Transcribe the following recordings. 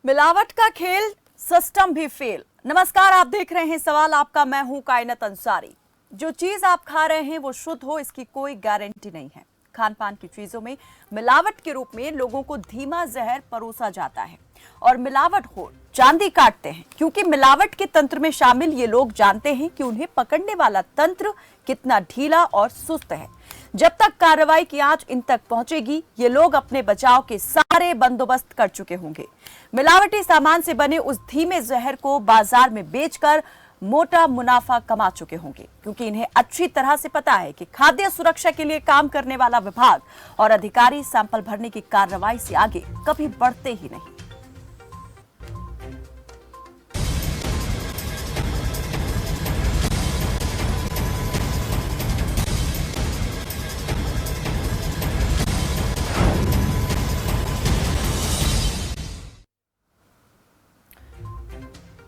मिलावट का खेल, सिस्टम भी फेल। नमस्कार, आप देख रहे हैं सवाल आपका। मैं हूं कायनात अंसारी। जो चीज आप खा रहे हैं वो शुद्ध हो, इसकी कोई गारंटी नहीं है। खान पान की चीजों में मिलावट के रूप में लोगों को धीमा जहर परोसा जाता है और मिलावट हो चांदी काटते हैं, क्योंकि मिलावट के तंत्र में शामिल ये लोग जानते हैं कि उन्हें पकड़ने वाला तंत्र कितना ढीला और सुस्त है। जब तक कार्रवाई की आंच इन तक पहुंचेगी, ये लोग अपने बचाव के सारे बंदोबस्त कर चुके होंगे। मिलावटी सामान से बने उस धीमे जहर को बाजार में बेचकर मोटा मुनाफा कमा चुके होंगे, क्योंकि इन्हें अच्छी तरह से पता है कि खाद्य सुरक्षा के लिए काम करने वाला विभाग और अधिकारी सैंपल भरने की कार्रवाई से आगे कभी बढ़ते ही नहीं।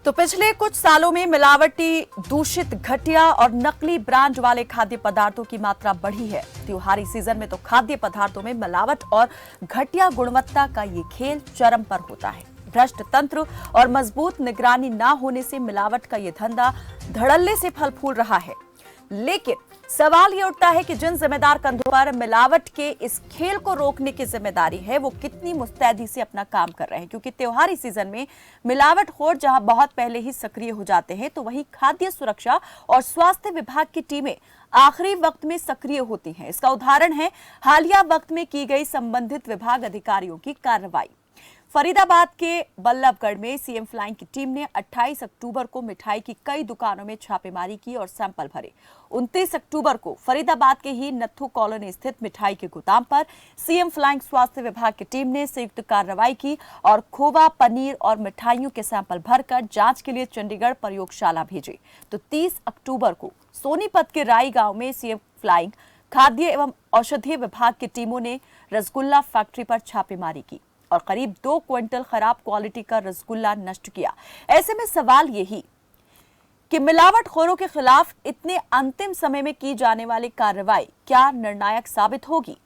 तो पिछले कुछ सालों में मिलावटी, दूषित, घटिया और नकली ब्रांड वाले खाद्य पदार्थों की मात्रा बढ़ी है। त्योहारी सीजन में तो खाद्य पदार्थों में मिलावट और घटिया गुणवत्ता का ये खेल चरम पर होता है। भ्रष्ट तंत्र और मजबूत निगरानी ना होने से मिलावट का ये धंधा धड़ल्ले से फल फूल रहा है। लेकिन सवाल ये उठता है कि जिन जिम्मेदार कंधों पर मिलावट के इस खेल को रोकने की जिम्मेदारी है, वो कितनी मुस्तैदी से अपना काम कर रहे हैं। क्योंकि त्योहारी सीजन में मिलावटखोर जहां बहुत पहले ही सक्रिय हो जाते हैं, तो वहीं खाद्य सुरक्षा और स्वास्थ्य विभाग की टीमें आखिरी वक्त में सक्रिय होती हैं। इसका उदाहरण है हालिया वक्त में की गई संबंधित विभाग अधिकारियों की कार्रवाई। फरीदाबाद के बल्लभगढ़ में सीएम फ्लाइंग की टीम ने 28 अक्टूबर को मिठाई की कई दुकानों में छापेमारी की और सैंपल भरे। 29 अक्टूबर को फरीदाबाद के ही नत्थू कॉलोनी स्थित मिठाई के गोदाम पर सीएम फ्लाइंग स्वास्थ्य विभाग की टीम ने संयुक्त कार्रवाई की और खोवा, पनीर और मिठाइयों के सैंपल भरकर जांच के लिए चंडीगढ़ प्रयोगशाला भेजे। तो 30 अक्टूबर को सोनीपत के राई गांव में सीएम फ्लाइंग खाद्य एवं औषधीय विभाग की टीमों ने रसगुल्ला फैक्ट्री पर छापेमारी की और करीब 2 क्विंटल खराब क्वालिटी का रसगुल्ला नष्ट किया। ऐसे में सवाल यही कि मिलावटखोरों के खिलाफ इतने अंतिम समय में की जाने वाली कार्रवाई क्या निर्णायक साबित होगी?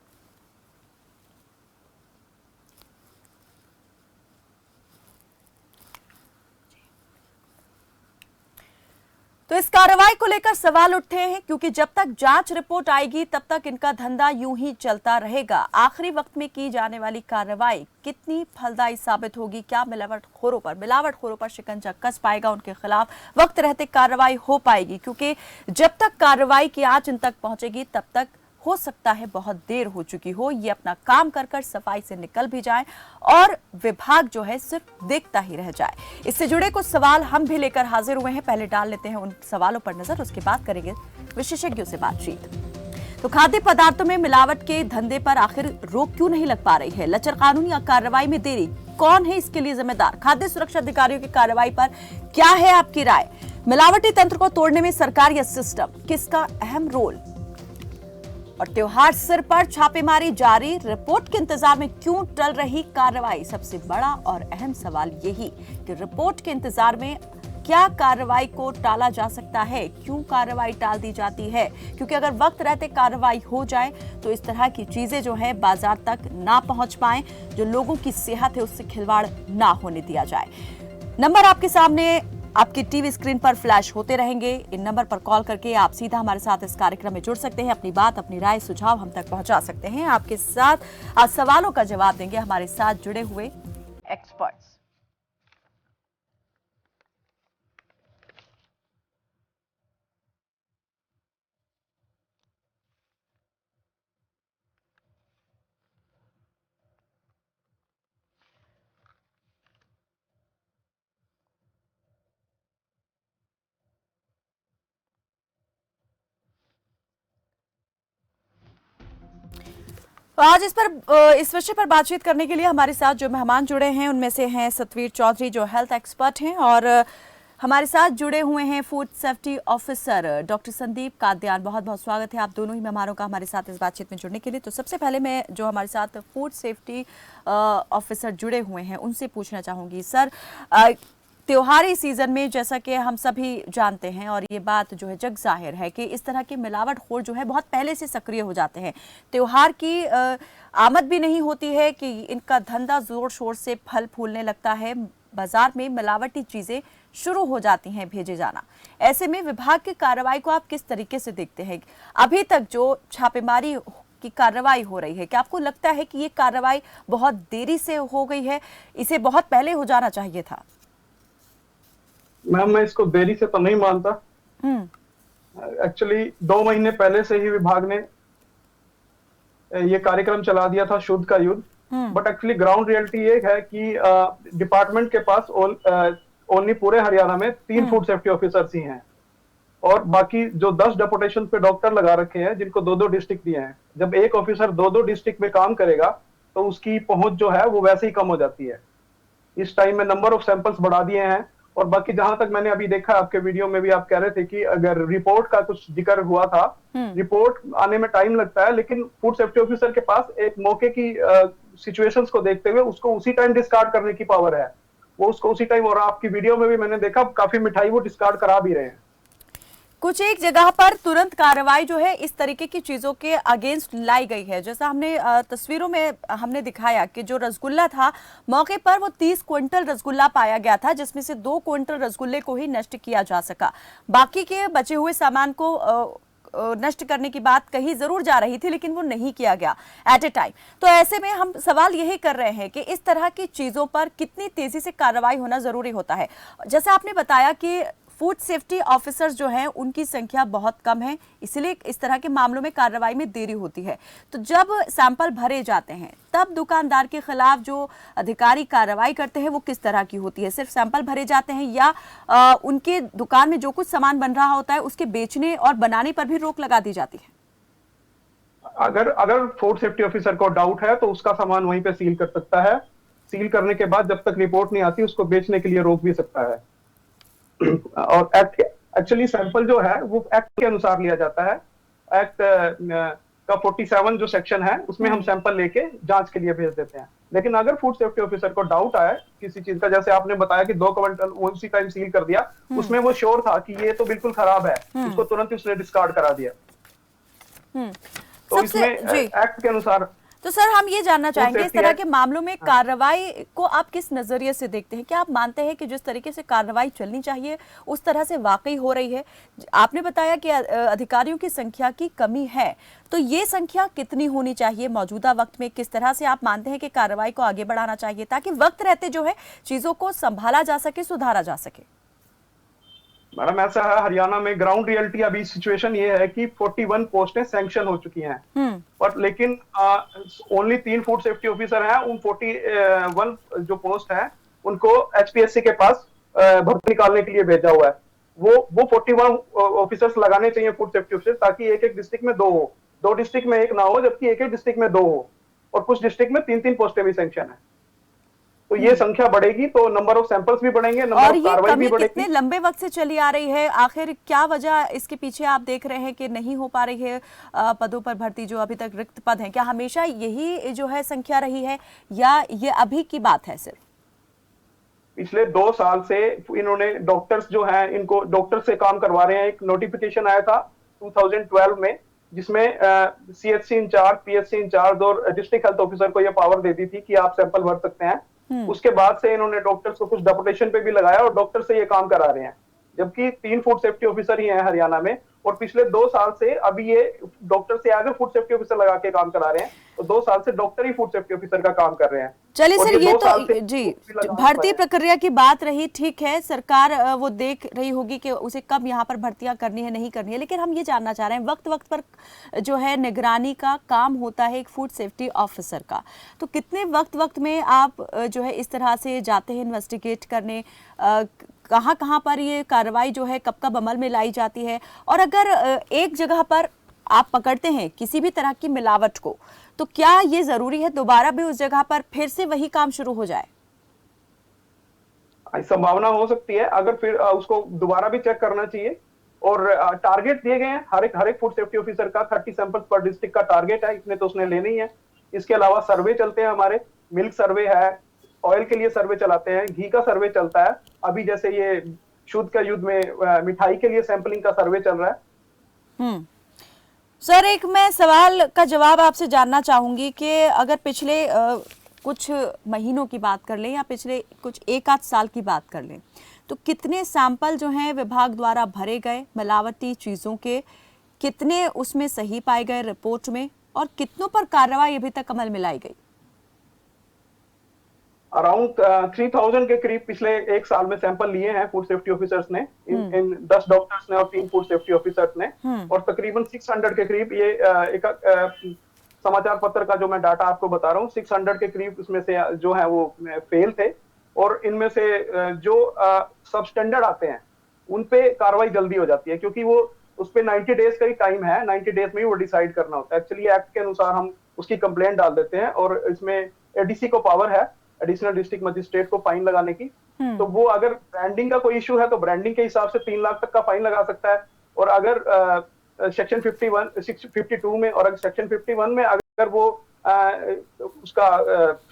तो इस कार्रवाई को लेकर सवाल उठे हैं, क्योंकि जब तक जांच रिपोर्ट आएगी तब तक इनका धंधा यूं ही चलता रहेगा। आखिरी वक्त में की जाने वाली कार्रवाई कितनी फलदायी साबित होगी? क्या मिलावटखोरों पर शिकंजा कस पाएगा? उनके खिलाफ वक्त रहते कार्रवाई हो पाएगी? क्योंकि जब तक कार्रवाई की आंच इन तक पहुंचेगी तब तक हो सकता है बहुत देर हो चुकी हो। ये अपना काम कर कर सफाई से निकल भी जाए और विभाग जो है सिर्फ देखता ही रह जाए। इससे जुड़े कुछ सवाल हम भी लेकर हाजिर हुए हैं। पहले डाल लेते हैं उन सवालों पर नजर, उसके बाद करेंगे विशेषज्ञों से बातचीत। तो खाद्य पदार्थों में मिलावट के धंधे पर आखिर रोक क्यों नहीं लग पा रही है? लचर कानूनी कार्रवाई में देरी, कौन है इसके लिए जिम्मेदार? खाद्य सुरक्षा अधिकारियों की कार्रवाई पर क्या है आपकी राय? मिलावटी तंत्र को तोड़ने में सरकार या सिस्टम, किसका अहम रोल? और त्योहार सिर पर छापेमारी जारी, रिपोर्ट के इंतजार में क्यों टल रही कार्रवाई? सबसे बड़ा और अहम सवाल यही कि रिपोर्ट के इंतजार में क्या कार्रवाई को टाला जा सकता है? क्यों कार्रवाई टाल दी जाती है? क्योंकि अगर वक्त रहते कार्रवाई हो जाए तो इस तरह की चीजें जो है बाजार तक ना पहुंच पाए, जो लोगों की सेहत है उससे खिलवाड़ ना होने दिया जाए। नंबर आपके सामने, आपकी टीवी स्क्रीन पर फ्लैश होते रहेंगे। इन नंबर पर कॉल करके आप सीधा हमारे साथ इस कार्यक्रम में जुड़ सकते हैं। अपनी बात, अपनी राय, सुझाव हम तक पहुंचा सकते हैं। आपके साथ आज सवालों का जवाब देंगे हमारे साथ जुड़े हुए एक्सपर्ट्स। तो आज इस विषय पर बातचीत करने के लिए हमारे साथ जो मेहमान जुड़े हैं उनमें से हैं सतवीर चौधरी, जो हेल्थ एक्सपर्ट हैं, और हमारे साथ जुड़े हुए हैं food safety officer doctor Sandeep Kadyan. बहुत बहुत स्वागत है आप दोनों ही मेहमानों का हमारे साथ इस बातचीत में जुड़ने के लिए। तो सबसे पहले मैं जो हमारे साथ फूड सेफ्टी ऑफिसर जुड़े हुए हैं उनसे पूछना चाहूँगी, सर, त्योहारी सीजन में जैसा कि हम सभी जानते हैं और ये बात जो है जग जाहिर है कि इस तरह के मिलावटखोर जो है बहुत पहले से सक्रिय हो जाते हैं। त्योहार की आमद भी नहीं होती है कि इनका धंधा जोर शोर से फल फूलने लगता है। बाजार में मिलावटी चीजें शुरू हो जाती हैं भेजे जाना। ऐसे में विभाग की कार्रवाई को आप किस तरीके से देखते हैं? अभी तक जो छापेमारी की कार्रवाई हो रही है, क्या आपको लगता है कि ये कार्रवाई बहुत देरी से हो गई है, इसे बहुत पहले हो जाना चाहिए था? मैम, मैं इसको देरी से तो नहीं मानता। एक्चुअली 2 महीने पहले से ही विभाग ने ये कार्यक्रम चला दिया था, शुद्ध का युद्ध। बट एक्चुअली ग्राउंड रियलिटी ये है कि डिपार्टमेंट के पास ओनली पूरे हरियाणा में 3 फूड सेफ्टी ऑफिसर्स ही हैं, और बाकी जो 10 डेपुटेशन पे डॉक्टर लगा रखे हैं जिनको 2-2 डिस्ट्रिक्ट दिए हैं। जब एक ऑफिसर 2-2 डिस्ट्रिक्ट में काम करेगा तो उसकी पहुंच जो है वो वैसे ही कम हो जाती है। इस टाइम में नंबर ऑफ सैंपल्स बढ़ा दिए हैं। और बाकी जहां तक मैंने अभी देखा, आपके वीडियो में भी आप कह रहे थे कि अगर रिपोर्ट का कुछ जिक्र हुआ था, रिपोर्ट आने में टाइम लगता है, लेकिन फूड सेफ्टी ऑफिसर के पास एक मौके की सिचुएशंस को देखते हुए उसको उसी टाइम डिस्कार्ड करने की पावर है। वो उसको उसी टाइम, और आपकी वीडियो में भी मैंने देखा काफी मिठाई वो डिस्कार्ड करा भी रहे हैं। कुछ एक जगह पर तुरंत कार्रवाई जो है इस तरीके की चीजों के अगेंस्ट लाई गई है, जैसा हमने तस्वीरों में हमने दिखाया कि जो रसगुल्ला था, मौके पर वो 30 क्विंटल रसगुल्ला पाया गया था, जिसमें से 2 क्विंटल रसगुल्ले को ही नष्ट किया जा सका। बाकी के बचे हुए सामान को नष्ट करने की बात कही जरूर जा रही थी, लेकिन वो नहीं किया गया एट ए टाइम। तो ऐसे में हम सवाल यही कर रहे हैं कि इस तरह की चीजों पर कितनी तेजी से कार्रवाई होना जरूरी होता है। जैसा आपने बताया कि फूड सेफ्टी ऑफिसर्स जो हैं उनकी संख्या बहुत कम है, इसलिए इस तरह के मामलों में कार्रवाई में देरी होती है। तो जब सैंपल भरे जाते हैं तब दुकानदार के खिलाफ जो अधिकारी कार्रवाई करते हैं वो किस तरह की होती है? सिर्फ सैंपल भरे जाते हैं या उनके दुकान में जो कुछ सामान बन रहा होता है उसके बेचने और बनाने पर भी रोक लगा दी जाती है? अगर फूड सेफ्टी ऑफिसर को डाउट है तो उसका सामान वहीं पे सील कर सकता है। सील करने के बाद जब तक रिपोर्ट नहीं आती उसको बेचने के लिए रोक भी सकता है। और एक्चुअली सैंपल जो है वो एक्ट के अनुसार लिया जाता है। एक्ट का 47 जो सेक्शन है उसमें हम सैंपल लेके जांच के लिए भेज देते हैं। लेकिन अगर फूड सेफ्टी ऑफिसर को डाउट आए किसी चीज का, जैसे आपने बताया कि 2 क्विंटल उसी टाइम सील कर दिया, उसमें वो श्योर था कि ये तो बिल्कुल खराब है, उसको तुरंत उसने डिस्कार्ड करा दिया। तो इसमें एक्ट के अनुसार। तो सर, हम ये जानना चाहेंगे इस तरह के मामलों में कार्रवाई को आप किस नजरिए से देखते हैं? क्या आप मानते हैं कि जिस तरीके से कार्रवाई चलनी चाहिए उस तरह से वाकई हो रही है? आपने बताया कि अधिकारियों की संख्या की कमी है, तो ये संख्या कितनी होनी चाहिए मौजूदा वक्त में? किस तरह से आप मानते हैं कि कार्रवाई को आगे बढ़ाना चाहिए ताकि वक्त रहते जो है चीजों को संभाला जा सके, सुधारा जा सके? मैडम, ऐसा है, हरियाणा में ग्राउंड रियलिटी अभी सिचुएशन ये है कि 41 पोस्टें सैंक्शन हो चुकी हैं, और लेकिन ओनली 3 फूड सेफ्टी ऑफिसर हैं। उन 41 जो पोस्ट हैं उनको एचपीएससी के पास भर्ती निकालने के लिए भेजा हुआ है। वो 41 ऑफिसर्स लगाने चाहिए फूड सेफ्टी ऑफिसर, ताकि एक डिस्ट्रिक्ट में 2 हो, 2 डिस्ट्रिक्ट में 1 ना हो, जबकि एक डिस्ट्रिक्ट में 2 हो, और कुछ डिस्ट्रिक्ट में 3-3 पोस्टें भी सैंक्शन है। तो ये संख्या बढ़ेगी तो नंबर ऑफ सैंपल्स भी बढ़ेंगे, नंबर ऑफ कार्रवाई भी बढ़ेगी। कितने लंबे वक्त से चली आ रही है? आखिर क्या वजह इसके पीछे आप देख रहे हैं कि नहीं हो पा रही है पदों पर भर्ती, जो अभी तक रिक्त पद हैं? क्या हमेशा यही जो है संख्या रही है या ये अभी की बात है सिर्फ? पिछले 2 साल से इन्होंने डॉक्टर्स जो हैं इनको डॉक्टर से काम करवा रहे हैं। एक नोटिफिकेशन आया था 2012 में जिसमें सीएचसी इंचार्ज, पीएचसी इंचार्ज और डिस्ट्रिक्ट हेल्थ ऑफिसर को यह पावर दे दी थी कि आप सैंपल भर सकते हैं। उसके बाद से इन्होंने डॉक्टर्स को कुछ डेपुटेशन पे भी लगाया और डॉक्टर से ये काम करा रहे हैं, जबकि 3 फूड सेफ्टी ऑफिसर ही हैं हरियाणा में। और पिछले 2 साल से अभी ये डॉक्टर से आगे फूड सेफ्टी ऑफिसर लगा के काम करा रहे हैं, तो 2 साल से डॉक्टर ही फूड सेफ्टी ऑफिसर का काम कर रहे हैं। चलिए सर, ये तो जी भर्ती प्रक्रिया की बात रही, ठीक है, सरकार वो देख रही होगी कि उसे कब यहाँ पर भर्तियां करनी है, नहीं करनी है। लेकिन हम ये जानना चाह रहे हैं, वक्त वक्त पर जो है निगरानी का काम होता है एक फूड सेफ्टी ऑफिसर का, तो कितने वक्त में आप जो है इस तरह से जाते हैं इन्वेस्टिगेट करने, कहाँ कहाँ पर ये कार्रवाई जो है कब कब अमल में लाई जाती है? और अगर एक जगह पर आप पकड़ते हैं किसी भी तरह की मिलावट को, तो क्या ये जरूरी है दोबारा भी उस जगह पर फिर से वही काम शुरू हो जाए? संभावना हो सकती है, अगर फिर उसको दोबारा भी चेक करना चाहिए। और टारगेट दिए गए हैं हर एक फूड सेफ्टी ऑफिसर का 30 सैंपल्स पर डिस्ट्रिक्ट का टारगेट है, इतने तो उसने लेने ही है। इसके अलावा सर्वे चलते हैं हमारे, मिल्क सर्वे है, ऑयल के लिए सर्वे चलाते हैं, घी का सर्वे चलता है। अभी जैसे ये शुद्ध का युद्ध में मिठाई के लिए सैंपलिंग का सर्वे चल रहा है। सर, एक मैं सवाल का जवाब आपसे जानना चाहूंगी कि अगर पिछले कुछ महीनों की बात कर लें या पिछले कुछ एक आध साल की बात कर लें, तो कितने सैंपल जो हैं विभाग द्वारा भरे गए मिलावटी चीज़ों के, कितने उसमें सही पाए गए रिपोर्ट में, और कितनों पर कार्रवाई अभी तक अमल में लाई गई? अराउंड 3000 के करीब पिछले एक साल में सैंपल लिए हैं फूड सेफ्टी ऑफिसर्स ने, इन 10 डॉक्टर्स ने और 3 फूड सेफ्टी ऑफिसर्स ने, और तकरीबन 600 के करीब ये एक समाचार पत्र का जो मैं डाटा आपको बता रहा हूँ, 600 के करीब उसमें से जो है वो फेल थे, और इनमें से जो सब स्टैंडर्ड आते हैं उन पे कार्रवाई जल्दी हो जाती है, क्योंकि वो उस पे 90 डेज का ही टाइम है, 90 डेज में ही वो डिसाइड करना होता है। एक्चुअली एक्ट के अनुसार हम उसकी कंप्लेंट डाल देते हैं और इसमें एडीसी को पावर है, एडिशनल डिस्ट्रिक्ट मजिस्ट्रेट को फाइन लगाने की। तो वो अगर ब्रांडिंग का कोई इशू है तो ब्रांडिंग के हिसाब से 3 लाख तक का फाइन लगा सकता है, और अगर सेक्शन 52 में और सेक्शन 51 में अगर वो उसका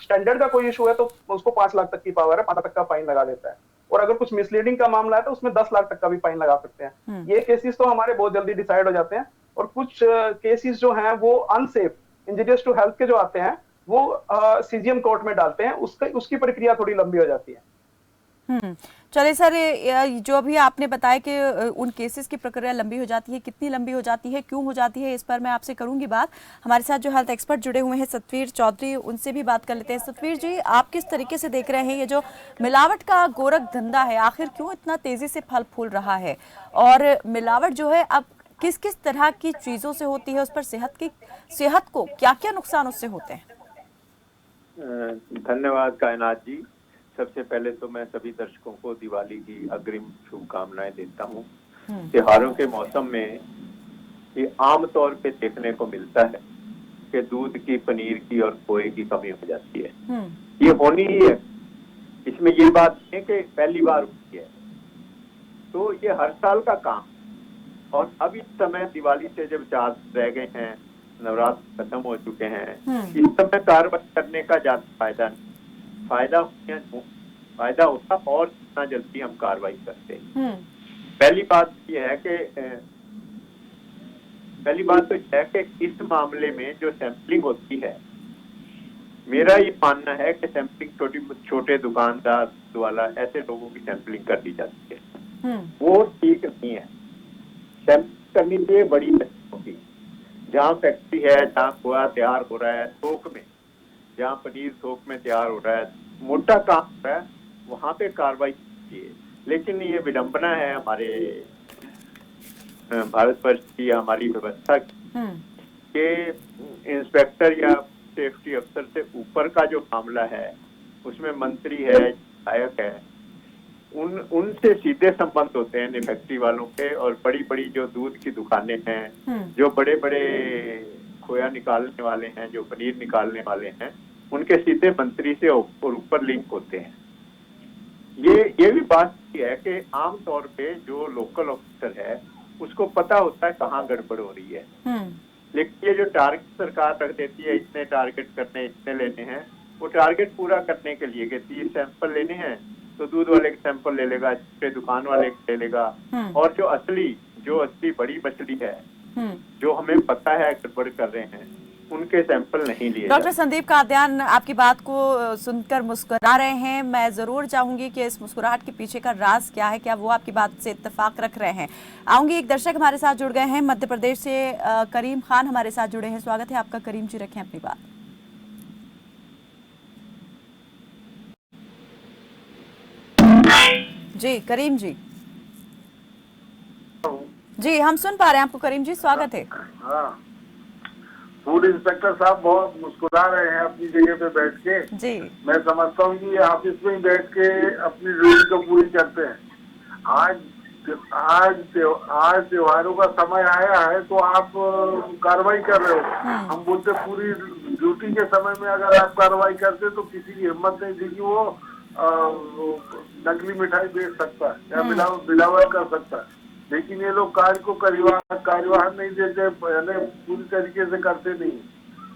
स्टैंडर्ड का कोई इशू है तो उसको 5 लाख तक की पावर है, 5 लाख तक का फाइन लगा देता है, और अगर कुछ मिसलीडिंग का मामला है तो उसमें 10 लाख तक का भी फाइन लगा सकते हैं। ये केसेस तो हमारे बहुत जल्दी डिसाइड हो जाते हैं, और कुछ केसेस जो हैं वो अनसेफ इंजीरियस टू हेल्थ के जो आते हैं वो सीजीएम कोर्ट में डालते हैं, उसकी प्रक्रिया थोड़ी लंबी हो जाती है। चलिए सर, जो अभी आपने बताया कि उन केसेस की प्रक्रिया लंबी हो जाती है, कितनी लंबी हो जाती है, क्यों हो जाती है, इस पर मैं आपसे करूंगी बात। हमारे साथ जो हेल्थ एक्सपर्ट जुड़े हुए हैं सतवीर चौधरी, उनसे भी बात कर लेते हैं। सतवीर जी, आप किस तरीके से देख रहे हैं ये जो मिलावट का गोरख धंधा है, आखिर क्यों इतना तेजी से फल फूल रहा है, और मिलावट जो है अब किस किस तरह की चीजों से होती है, उस पर सेहत को क्या क्या नुकसान उससे होते हैं? धन्यवाद कायनात जी। सबसे पहले तो मैं सभी दर्शकों को दिवाली की अग्रिम शुभकामनाएं देता हूँ। त्योहारों के मौसम में ये आम तौर पे देखने को मिलता है कि दूध की, पनीर की और खोए की कमी हो जाती है। ये होनी ही है, इसमें ये बात है कि पहली बार हुई है, तो ये हर साल का काम। और अब इस समय दिवाली से जब 4 रह गए हैं, नवरात्र खत्म हो चुके हैं, इस समय कार्रवाई करने का ज्यादा फायदा नहीं। फायदा होता और जितना जल्दी हम कार्रवाई करते हैं। पहली बात तो यह है कि इस मामले में जो सैंपलिंग होती है, मेरा ये मानना है कि सैंपलिंग छोटे दुकानदार वाला ऐसे लोगों की सैंपलिंग कर दी जाती है, वो ठीक नहीं है। सैंपलिंग करनी चाहिए बड़ी फैक्ट्रियों की, जहाँ फैक्ट्री है, जहाँ खोया तैयार हो रहा है थोक में, जहाँ पनीर थोक में तैयार हो रहा है, मोटा काम हो रहा है, वहां पे कार्रवाई कीजिए। लेकिन ये विडंबना है हमारे भारतवर्ष की, हमारी व्यवस्था की, कि इंस्पेक्टर या सेफ्टी अफसर से ऊपर का जो मामला है उसमें मंत्री है, विधायक है, उनसे सीधे संबंध होते हैं फैक्ट्री वालों के। और बड़ी बड़ी जो दूध की दुकानें हैं, जो बड़े बड़े खोया निकालने वाले हैं, जो पनीर निकालने वाले हैं, उनके सीधे मंत्री से और ऊपर लिंक होते हैं। ये भी बात है कि आम तौर पे जो लोकल ऑफिसर है उसको पता होता है कहाँ गड़बड़ हो रही है, लेकिन ये जो टारगेट सरकार रख देती है, इतने टारगेट करने, इतने लेने हैं, वो टारगेट पूरा करने के लिए कि 30 सैंपल लेने हैं तो दूध वाले के सैंपल ले लेगा, छोटे दुकान वाले ले लेगा, और जो असली बड़ी मछली है, जो हमें पता है गड़बड़ कर रहे हैं, उनके सैंपल नहीं लिए। डॉक्टर संदीप कादियान आपकी बात को सुनकर मुस्कुरा रहे हैं। मैं जरूर चाहूंगी कि इस मुस्कुराहट के पीछे का राज क्या है, क्या वो आपकी बात से इत्तेफाक रख रहे हैं। आऊंगी, एक दर्शक हमारे साथ जुड़ गए हैं मध्य प्रदेश से, करीम खान हमारे साथ जुड़े हैं। स्वागत है आपका करीम जी, रखें अपनी बात। जी करीम जी, हम सुन पा रहे हैं आपको करीम जी, स्वागत है। हाँ, फूड इंस्पेक्टर साहब बहुत मुस्कुरा रहे हैं अपनी जगह पे बैठ के जी। मैं समझता हूँ कि ऑफिस में ही बैठ के अपनी ड्यूटी को पूरी करते हैं। आज त्योहारों का समय आया है तो आप कार्रवाई कर रहे हो। हम बोलते पूरी ड्यूटी के समय में अगर आप कार्रवाई करते तो किसी की हिम्मत नहीं थी कि वो नकली मिठाई बेच सकता है या मिलावट कर सकता है, लेकिन ये लोग कार्य को कार्यवाहन नहीं देते, पूरी तरीके से करते नहीं।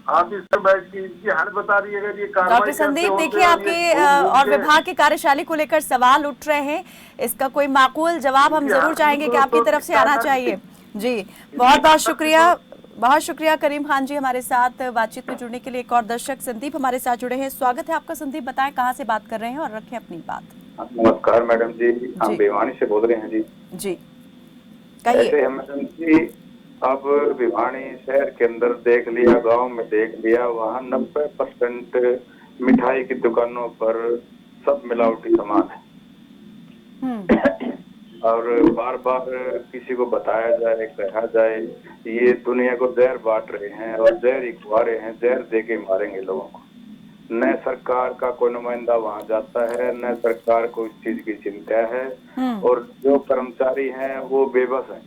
आप इसमें बैठ के इनकी हाल बता रही है। अगर ये डॉक्टर संदीप, देखिए आपके और विभाग की कार्यशैली को लेकर सवाल उठ रहे हैं, इसका कोई माकूल जवाब हम जरूर चाहेंगे कि आपकी तरफ से आना चाहिए। जी बहुत बहुत शुक्रिया। बहुत शुक्रिया करीम खान जी हमारे साथ बातचीत में जुड़ने के लिए। एक और दर्शक संदीप हमारे साथ जुड़े हैं, स्वागत है आपका। संदीप बताएं कहां से बात कर रहे हैं और रखें अपनी बात। नमस्कार मैडम जी, हम भिवानी से बोल रहे हैं जी। जी कहिए। ऐसे है मैडम जी, अब भिवानी शहर के अंदर देख लिया, गांव में देख लिया, वहाँ 90% मिठाई की दुकानों पर सब मिलावटी सामान है। और बार बार किसी को बताया जाए, कहा जाए ये दुनिया को जहर बांट रहे हैं और जहर ही खुआ रहे हैं, जहर दे के मारेंगे लोगों को। न सरकार का कोई नुमाइंदा वहां जाता है, न सरकार को इस चीज की चिंता है, और जो कर्मचारी हैं वो बेबस हैं।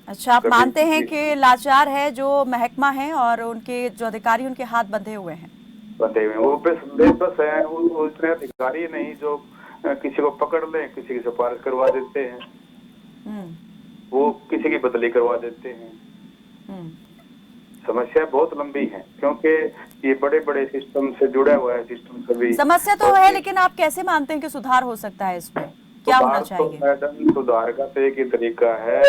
अच्छा, आप मानते हैं कि लाचार है जो महकमा है और उनके जो अधिकारी उनके हाथ बंधे हुए हैं? बंधे हुए वो बेबस हैं, वो इतने अधिकारी नहीं जो किसी को पकड़ लें, किसी की सिफारिश करवा देते हैं, वो किसी की बदली करवा देते हैं। समस्या बहुत लंबी है क्योंकि ये बड़े बड़े सिस्टम से जुड़ा हुआ है, सिस्टम सभी समस्या तो है, लेकिन आप कैसे मानते हैं कि सुधार हो सकता है इसमें? क्या होना चाहिए? तो मैडम सुधार का तो एक ही तरीका है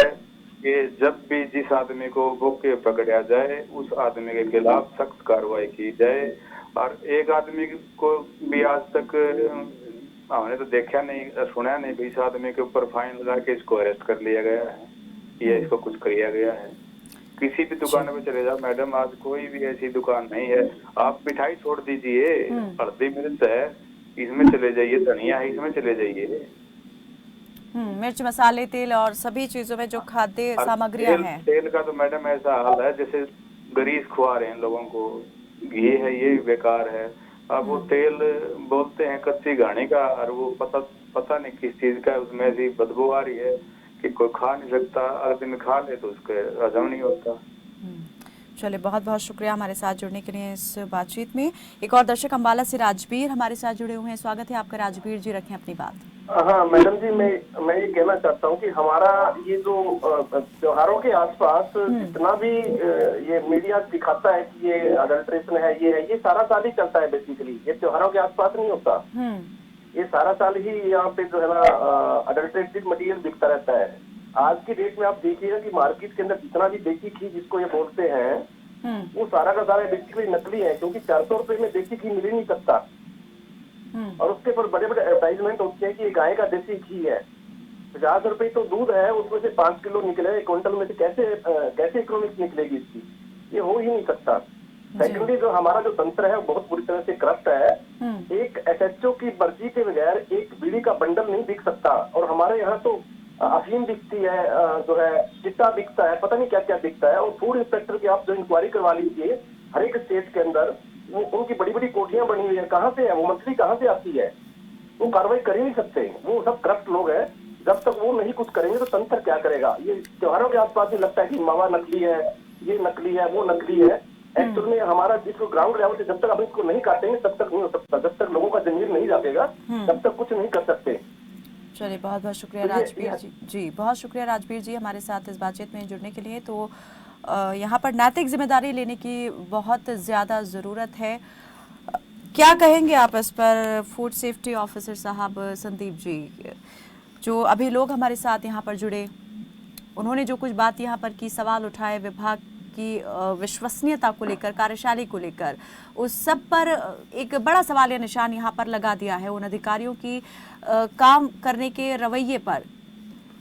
कि जब भी जिस आदमी को भूखे पकड़ा जाए उस आदमी के खिलाफ सख्त कार्रवाई की जाए। और एक आदमी को भी आज तक हमने तो देखा नहीं, सुना नहीं भी इस आदमी के ऊपर फाइन लगा के इसको अरेस्ट कर लिया गया है या इसको कुछ किया गया है। किसी भी दुकान में चले जाओ मैडम, आज कोई भी ऐसी दुकान नहीं है, आप मिठाई छोड़ दीजिए, हल्दी मिर्च है इसमें चले जाइए, धनिया है इसमें चले जाइए, मिर्च मसाले तेल और सभी चीजों में जो खाद्य सामग्रियां हैं, तेल का तो मैडम ऐसा हाल है जैसे गरीस खुआ रहे हैं लोगों को। घी है ये भी बेकार है। अब वो तेल बोलते हैं कच्ची घानी का, और वो पता नहीं किस चीज का, उसमें ऐसी बदबू आ रही है कि कोई खा नहीं सकता, आदमी खा ले तो उसके हजम नहीं होता। चलिए, बहुत बहुत शुक्रिया हमारे साथ जुड़ने के लिए इस बातचीत में। एक और दर्शक अम्बाला से राजवीर हमारे साथ जुड़े हुए हैं, स्वागत है आपका राजवीर जी, रखें अपनी बात। हाँ मैडम जी, मैं ये कहना चाहता हूँ कि हमारा ये जो त्योहारों के आसपास जितना भी ये मीडिया दिखाता है कि ये अडल्ट्रेशन है, ये सारा साल ही चलता है। बेसिकली ये त्योहारों के आसपास नहीं होता, ये सारा साल ही यहाँ पे जो है ना अडल्ट्रेटेड मटेरियल बिकता रहता है। आज की डेट में आप देखिएगा कि मार्केट के अंदर जितना भी देसी घी जिसको ये बोलते हैं वो सारा का सारा बेसिकली नकली है, क्योंकि 400 रुपए में देसी घी मिल ही नहीं सकता। और उसके ऊपर बड़े बड़े एडवर्टाइजमेंट होते हैं कि ये गाय का देसी घी है। 50 रुपए तो दूध है, उसमें से 5 किलो निकले, क्विंटल में से कैसे इकोनॉमिक्स निकलेगी इसकी? ये हो ही नहीं सकता। सेकेंडली जो हमारा जो तंत्र है वो बहुत बुरी तरह से करप्ट है। एक एसएचओ की पर्ची के बगैर एक बीड़ी का बंडल नहीं बिक सकता। और हमारे यहाँ तो अफीम बिकती है, जो है चिट्टा बिकता है, पता नहीं क्या क्या बिकता है। और फूड इंस्पेक्टर की आप जो इंक्वायरी करवा लीजिए, हर एक स्टेट के अंदर वो उनकी बड़ी बड़ी कोठियां बनी हुई है, कहाँ से है वो मंथली, कहाँ से आती है? वो कार्रवाई कर ही नहीं सकते, वो सब करप्ट लोग हैं। जब तक वो नहीं कुछ करेंगे तो तंत्र क्या करेगा? ये त्योहारों के आसपास भी लगता है कि मावा नकली है, ये नकली है, वो नकली है। एक्चुअल में हमारा जिसको ग्राउंड लेवल से जब तक हम इसको नहीं काटेंगे तब तक नहीं हो सकता। जब तक लोगों का जमीर नहीं जागेगा तब तक कुछ नहीं कर सकते। चलिए, बहुत बहुत शुक्रिया राजवीर जी, बहुत शुक्रिया राजवीर जी हमारे साथ इस बातचीत में जुड़ने के लिए। तो यहाँ पर नैतिक जिम्मेदारी लेने की बहुत ज़्यादा ज़रूरत है। क्या कहेंगे आप इस पर, फूड सेफ्टी ऑफिसर साहब संदीप जी? जो अभी लोग हमारे साथ यहाँ पर जुड़े, उन्होंने जो कुछ बात यहाँ पर की, सवाल उठाए विभाग की विश्वसनीयता को लेकर, कार्यशैली को लेकर, उस सब पर एक बड़ा सवालिया निशान यहाँ पर लगा दिया है उन अधिकारियों की काम करने के रवैये पर,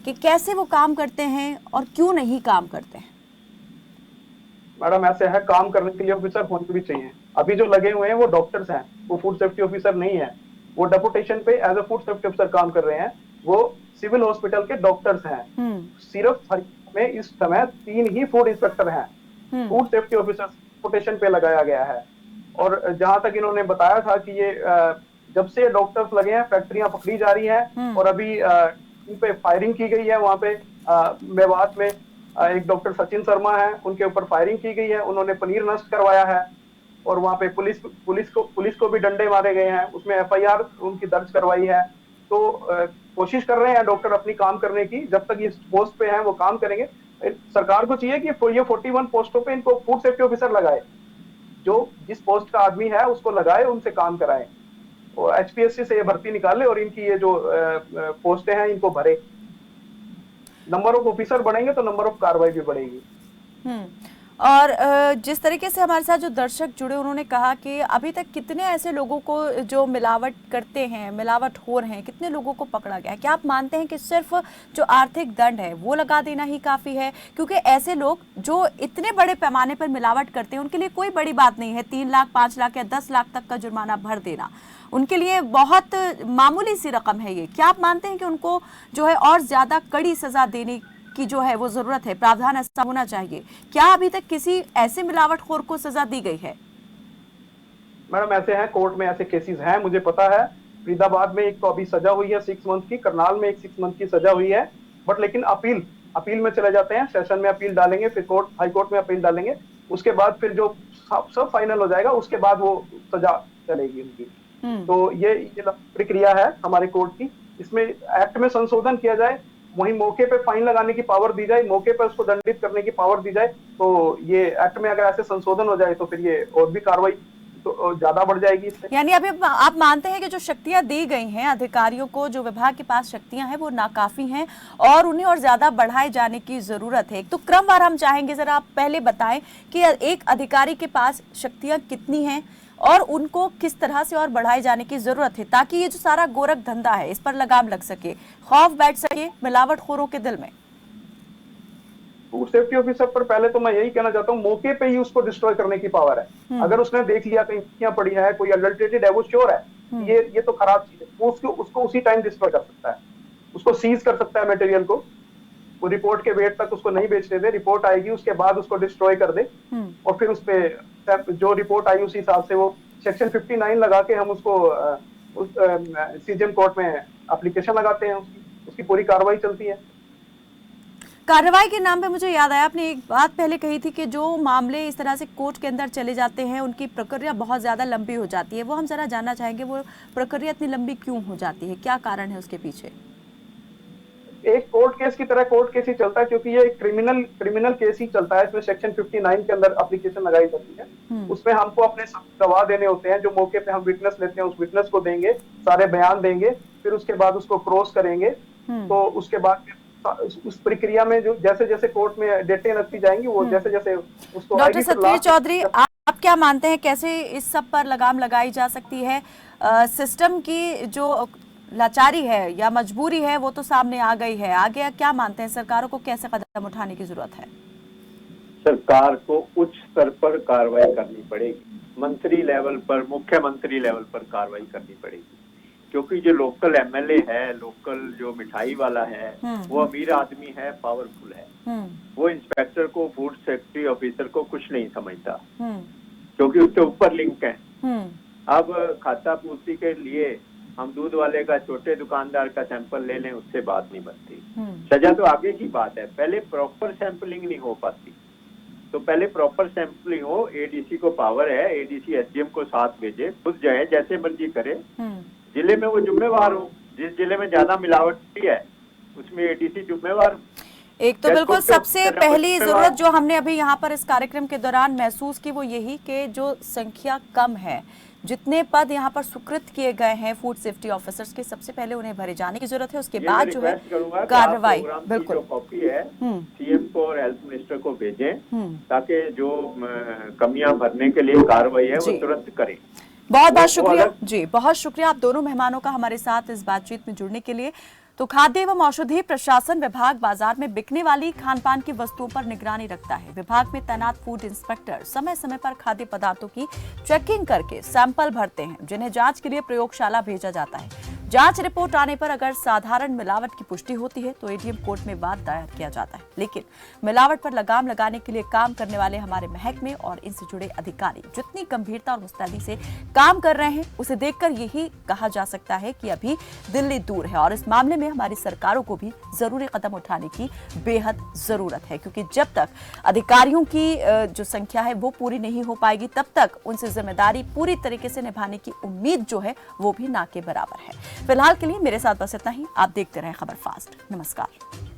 कि कैसे वो काम करते हैं और क्यों नहीं काम करते हैं। मैडम ऐसे है, काम करने के लिए ऑफिसर होने भी चाहिए। अभी जो लगे हुए हैं वो डॉक्टर्स हैं, वो फूड सेफ्टी ऑफिसर नहीं है। वो डेपुटेशन पे as a food safety officer काम कर रहे हैं, वो सिविल हॉस्पिटल के डॉक्टर्स हैं। सिर्फ हरियाणा में इस समय 3 ही फूड इंस्पेक्टर हैं, फूड सेफ्टी ऑफिसर डेपुटेशन पे लगाया गया है। और जहां तक इन्होंने बताया था कि ये जब से डॉक्टर्स लगे हैं फैक्ट्रियां पकड़ी जा रही हैं, और अभी इन पे फायरिंग की गई है। वहां पे मेवात में एक डॉक्टर सचिन शर्मा है, उनके ऊपर फायरिंग की गई है, उन्होंने पनीर नष्ट करवाया है। और वहां पे पुलिस को भी डंडे मारे गए हैं, उसमें FIR उनकी दर्ज करवाई है। तो कोशिश कर रहे हैं डॉक्टर अपनी काम करने की। जब तक इस पोस्ट पे हैं वो काम करेंगे। सरकार को चाहिए कि ये 41 पोस्टों पे इनको फूड सेफ्टी ऑफिसर लगाए, जो जिस पोस्ट का आदमी है उसको लगाए, उनसे काम कराए। और HPSC से ये भर्ती निकाले और इनकी ये जो पोस्टें हैं इनको भरे। नंबर ऑफ ऑफिसर बढ़ेंगे तो नंबर ऑफ कार्रवाई भी बढ़ेगी। और जिस तरीके से हमारे साथ जो दर्शक जुड़े उन्होंने कहा कि अभी तक कितने ऐसे लोगों को जो मिलावट करते हैं, मिलावट हो रहे हैं, कितने लोगों को पकड़ा गया है? क्या आप मानते हैं कि सिर्फ जो आर्थिक दंड है वो लगा देना ही काफ़ी है? क्योंकि ऐसे लोग जो इतने बड़े पैमाने पर मिलावट करते हैं उनके लिए कोई बड़ी बात नहीं है 3 लाख, 5 लाख या 10 लाख तक का जुर्माना भर देना, उनके लिए बहुत मामूली सी रकम है ये। क्या आप मानते हैं कि उनको जो है और ज़्यादा कड़ी सज़ा देने की जो है वो जरूरत है, प्रावधान ऐसा होना चाहिए? क्या अभी तक किसी ऐसे मिलावटखोर को सजा दी गई है? मैडम ऐसे हैं, कोर्ट में ऐसे केसेस हैं, मुझे पता है। फरीदाबाद में एक तो अभी सजा हुई है 6 मंथ की, करनाल में एक 6 मंथ की सजा हुई है, बट लेकिन अपील में चले जाते हैं, सेशन में अपील डालेंगे, फिर कोर्ट हाई कोर्ट में अपील डालेंगे, उसके बाद फिर जो सब फाइनल हो जाएगा उसके बाद वो सजा चलेगी उनकी। तो ये प्रक्रिया है हमारे कोर्ट की। इसमें एक्ट में संशोधन किया जाए, वहीं मौके पे फाइन लगाने की पावर दी जाए, मौके पे उसको दंडित करने की पावर दी जाए, तो ये एक्ट में अगर ऐसे संशोधन हो जाए तो फिर ये और भी कार्रवाई तो ज्यादा बढ़ जाएगी इससे। यानी अभी आप मानते हैं कि जो शक्तियां दी गई हैं अधिकारियों को, जो विभाग के पास शक्तियां हैं वो नाकाफी हैं और उन्हें और ज्यादा बढ़ाए जाने की जरूरत है। तो क्रमवार हम चाहेंगे, जरा आप पहले बताएं कि एक अधिकारी के पास शक्तियां कितनी हैं और उनको किस तरह से और बढ़ाए जाने की जरूरत है, ताकि ये जो सारा गोरख धंधा है इस पर लगाम लग सके, खौफ बैठ सके मिलावटखोरों के दिल में। फूड सेफ्टी ऑफिसर पर पहले तो मैं यही कहना चाहता हूँ, मौके पे ही उसको डिस्ट्रॉय करने की पावर है। अगर उसने देख लिया कहीं क्या पड़ी है, कोई अडल्ट्रेटेड है, वो श्योर है ये तो खराब चीज है, वो उसको उसी टाइम डिस्ट्रॉय कर सकता है, उसको सीज कर सकता है मटेरियल को, वो रिपोर्ट के वेट तक उसको नहीं बेचने दे, रिपोर्ट आएगी उसके बाद उसको डिस्ट्रॉय कर दे, और फिर उस पे जो रिपोर्ट आई उसी हिसाब से वो सेक्शन 59 लगा के हम उसको सीजेएम कोर्ट में एप्लीकेशन लगाते हैं, उसकी पूरी कार्रवाई चलती है। कार्रवाई के नाम पे मुझे याद आया, आपने एक बात पहले कही थी कि जो मामले इस तरह से कोर्ट के अंदर चले जाते हैं उनकी प्रक्रिया बहुत ज्यादा लंबी हो जाती है। वो हम जरा जानना चाहेंगे, वो प्रक्रिया इतनी लंबी क्यों हो जाती है, क्या कारण है उसके पीछे? एक कोर्ट केस की तरह कोर्ट केस ही चलता है, क्योंकि ये क्रिमिनल केस ही चलता है। इसमें सेक्शन 59 के अंदर एप्लीकेशन लगाई जाती है, उसमें हमको अपने गवाह देने होते हैं, जो मौके पे हम विटनेस लेते हैं उस विटनेस को देंगे, सारे बयान देंगे, फिर उसके बाद उसको क्रॉस करेंगे। तो उसके बाद उस प्रक्रिया में जो जैसे जैसे कोर्ट में डेटें लगती जाएंगी, वो जैसे जैसे उसको डॉक्टर सतवीर चौधरी, आप क्या मानते हैं कैसे इस सब पर लगाम लगाई जा सकती है? सिस्टम की जो लाचारी है या मजबूरी है वो तो सामने आ गई है, आगे क्या मानते हैं सरकारों को कैसे कदम उठाने की जरूरत है? सरकार को उच्च स्तर पर कार्रवाई करनी पड़ेगी, मंत्री लेवल पर, मुख्यमंत्री लेवल पर कार्रवाई करनी पड़ेगी, क्योंकि जो लोकल एमएलए है, लोकल जो मिठाई वाला है, वो अमीर आदमी है, पावरफुल है, वो इंस्पेक्टर को, फूड सेफ्टी ऑफिसर को कुछ नहीं समझता, क्योंकि उसके ऊपर लिंक है। अब खाता पूर्ति के लिए हम दूध वाले का, छोटे दुकानदार का सैंपल ले लें, उससे बात नहीं बनती। सजा तो आगे की बात है, पहले प्रॉपर सैंपलिंग नहीं हो पाती, तो पहले प्रॉपर सैंपलिंग हो। एडीसी को पावर है, एडीसी एसडीएम को साथ भेजे, खुद जाए, जैसे मर्जी करे, जिले में वो जिम्मेवार हो। जिस जिले में ज्यादा मिलावट है उसमें एडीसी जिम्मेवार। एक तो बिल्कुल सबसे पहली जरूरत जो हमने अभी यहाँ पर इस कार्यक्रम के दौरान महसूस की वो यही कि जो संख्या कम है, जितने पद यहाँ पर स्वीकृत किए गए हैं फूड सेफ्टी ऑफिसर्स के, सबसे पहले उन्हें भरे जाने की जरूरत है, उसके बाद जो है कार्रवाई बिल्कुल कॉपी है सीएम को और हेल्थ मिनिस्टर को भेजें, ताकि जो कमियां भरने के लिए कार्रवाई है वो तुरंत करें। बहुत बहुत शुक्रिया जी, बहुत शुक्रिया आप दोनों मेहमानों का हमारे साथ इस बातचीत में जुड़ने के लिए। तो खाद्य एवं औषधि प्रशासन विभाग बाजार में बिकने वाली खान पान की वस्तुओं पर निगरानी रखता है। विभाग में तैनात फूड इंस्पेक्टर समय समय पर खाद्य पदार्थों की चेकिंग करके सैंपल भरते हैं, जिन्हें जांच के लिए प्रयोगशाला भेजा जाता है। जांच रिपोर्ट आने पर अगर साधारण मिलावट की पुष्टि होती है तो एडीएम कोर्ट में वाद दायर किया जाता है। लेकिन मिलावट पर लगाम लगाने के लिए काम करने वाले हमारे महकमे और इनसे जुड़े अधिकारी जितनी गंभीरता और मुस्तैदी से काम कर रहे हैं, उसे देखकर यही कहा जा सकता है कि अभी दिल्ली दूर है और इस मामले में हमारी सरकारों को भी जरूरी कदम उठाने की बेहद जरूरत है, क्योंकि जब तक अधिकारियों की जो संख्या है वो पूरी नहीं हो पाएगी, तब तक उनसे जिम्मेदारी पूरी तरीके से निभाने की उम्मीद जो है वो भी ना के बराबर है। फिलहाल के लिए मेरे साथ बस इतना ही। आप देखते रहें खबर फास्ट। नमस्कार।